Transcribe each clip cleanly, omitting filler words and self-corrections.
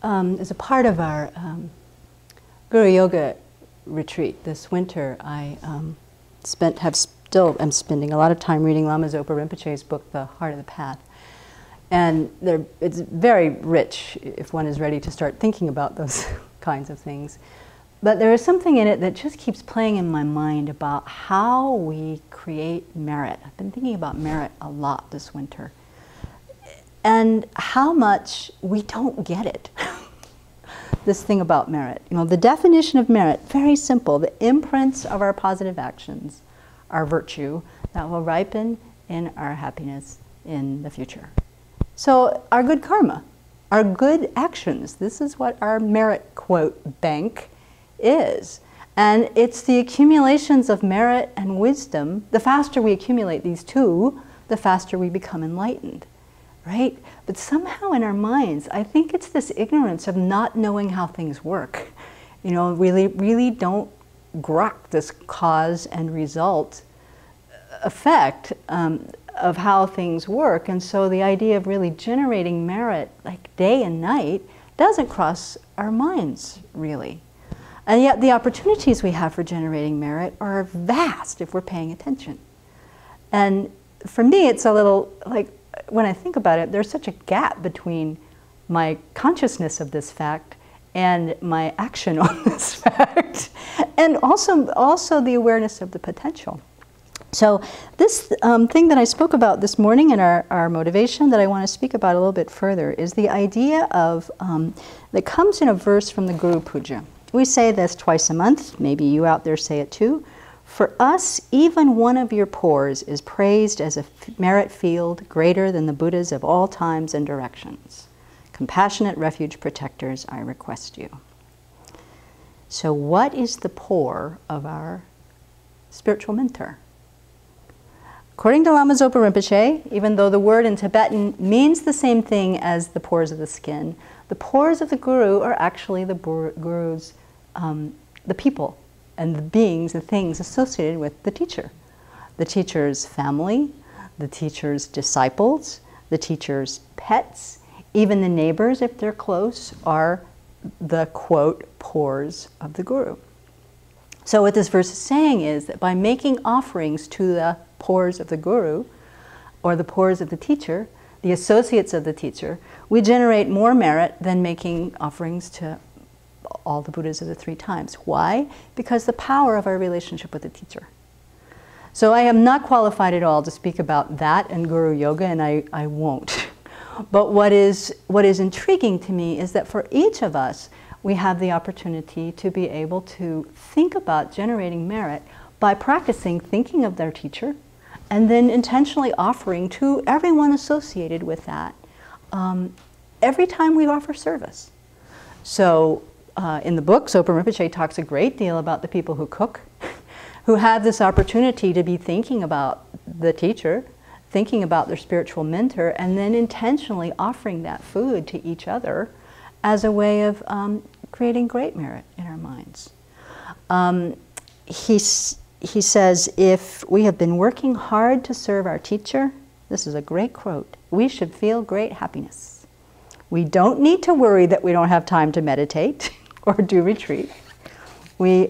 As a part of our Guru Yoga retreat this winter, I am spending a lot of time reading Lama Zopa Rinpoche's book, The Heart of the Path. And it's very rich if one is ready to start thinking about those kinds of things. But there is something in it that just keeps playing in my mind about how we create merit. I've been thinking about merit a lot this winter. And how much we don't get it. This thing about merit. You know, the definition of merit, very simple. The imprints of our positive actions, our virtue, that will ripen in our happiness in the future. So our good karma, our good actions, this is what our merit quote bank is. And it's the accumulations of merit and wisdom. The faster we accumulate these two, the faster we become enlightened. Right? But somehow in our minds, I think it's this ignorance of not knowing how things work. You know, really don't grok this cause and result effect of how things work. And so the idea of really generating merit like day and night doesn't cross our minds, really. And yet the opportunities we have for generating merit are vast if we're paying attention. And for me, it's a little like, when I think about it, there's such a gap between my consciousness of this fact and my action on this fact, and also the awareness of the potential. So this thing that I spoke about this morning in our motivation that I want to speak about a little bit further is the idea of, that comes in a verse from the Guru Puja. We say this twice a month, maybe you out there say it too. For us, even one of your pores is praised as a merit field greater than the Buddhas of all times and directions. Compassionate refuge protectors, I request you. So what is the pore of our spiritual mentor? According to Lama Zopa Rinpoche, even though the word in Tibetan means the same thing as the pores of the skin, the pores of the Guru are actually the Guru's, the people, and the beings, the things associated with the teacher. The teacher's family, the teacher's disciples, the teacher's pets, even the neighbors, if they're close, are the, quote, pores of the Guru. So what this verse is saying is that by making offerings to the pores of the Guru, or the pores of the teacher, the associates of the teacher, we generate more merit than making offerings to all the Buddhas of the 3 times. Why? Because the power of our relationship with the teacher. So I am not qualified at all to speak about that and Guru Yoga, and I won't. But what is intriguing to me is that for each of us, we have the opportunity to be able to think about generating merit by practicing thinking of their teacher and then intentionally offering to everyone associated with that every time we offer service. So in the book, Zopa Rinpoche talks a great deal about the people who cook, who have this opportunity to be thinking about the teacher, thinking about their spiritual mentor, and then intentionally offering that food to each other as a way of creating great merit in our minds. He says, if we have been working hard to serve our teacher, this is a great quote, we should feel great happiness. We don't need to worry that we don't have time to meditate or do retreat. We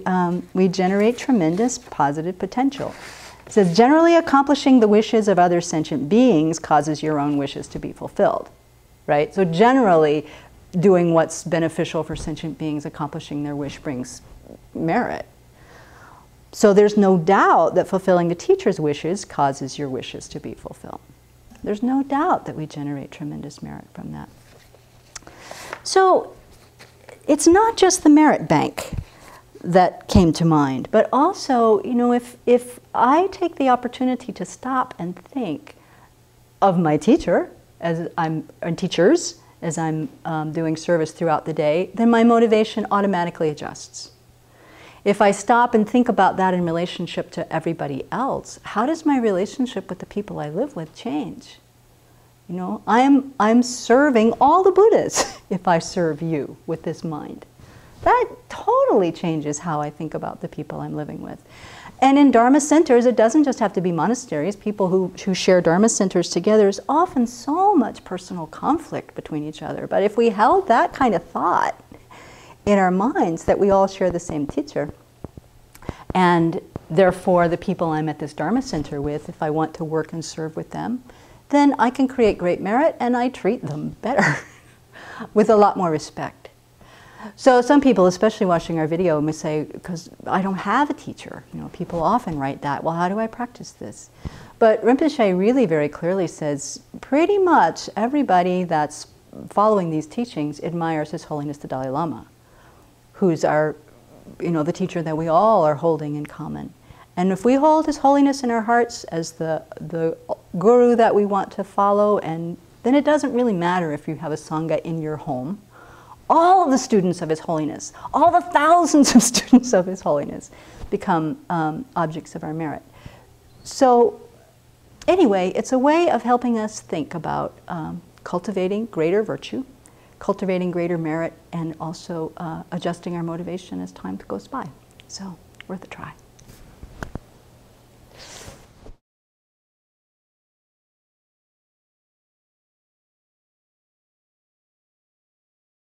generate tremendous positive potential. It says, generally accomplishing the wishes of other sentient beings causes your own wishes to be fulfilled, right? So generally, doing what's beneficial for sentient beings, accomplishing their wish brings merit. So there's no doubt that fulfilling the teacher's wishes causes your wishes to be fulfilled. There's no doubt that we generate tremendous merit from that. So it's not just the merit bank that came to mind, but also, you know, if I take the opportunity to stop and think of my teacher and teachers as I'm doing service throughout the day, then my motivation automatically adjusts. If I stop and think about that in relationship to everybody else, how does my relationship with the people I live with change? You know, I'm serving all the Buddhas if I serve you with this mind. That totally changes how I think about the people I'm living with. And in Dharma centers, it doesn't just have to be monasteries. People who share Dharma centers together, there's often so much personal conflict between each other. But if we held that kind of thought in our minds, that we all share the same teacher, and therefore the people I'm at this Dharma center with, if I want to work and serve with them, then I can create great merit and I treat them better with a lot more respect. So some people, especially watching our video, may say, because I don't have a teacher. You know, people often write that, well, how do I practice this? But Rinpoche really very clearly says, pretty much everybody that's following these teachings admires His Holiness the Dalai Lama, who's our, you know, the teacher that we all are holding in common. And if we hold His Holiness in our hearts as the guru that we want to follow, and then it doesn't really matter if you have a Sangha in your home. All of the students of His Holiness, all the thousands of students of His Holiness become objects of our merit. So anyway, it's a way of helping us think about cultivating greater virtue, cultivating greater merit, and also adjusting our motivation as time goes by. So worth a try.